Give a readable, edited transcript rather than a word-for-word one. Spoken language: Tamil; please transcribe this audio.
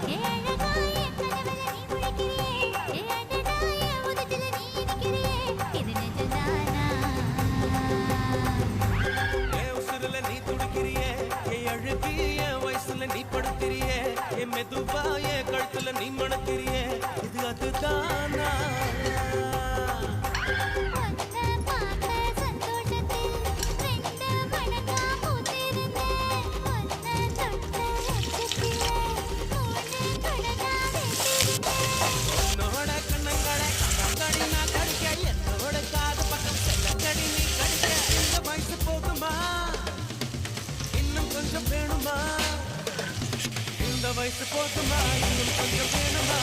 ஏ அழகா என் கனவுல நீ முழிக்கிறியே ஏ அடடா என் உதட்டுல நீ இனிக்கிறியே இது நிஜம்தானா ஏ உசுருல நீ துடிக்கிறியே ஏ அழுகி என் வயசுல நீ படுத்திரியே ஏ மெதுவா என் கழுத்துல நீ மணக்கிறியே இது அதுதானா உன்னை பார்த்த சந்தோஷத்தில் ரெண்டு மடங்கா பூத்திருந்தேன் உன்னை தொட்ட உச்சத்திலே மூணு மடங்கா வெந்திருந்தேன் என்னோட கண்ணங்களை கண்ணங்கடி நான் கடிக்க என்னோட காது பக்கம் செல்லங்கடி நீ கடிக்க இந்த வயசு போதுமா இன்னும் கொஞ்சம் வேணுமா இந்த வயசு போதுமா இன்னும் கொஞ்சம் வேணுமா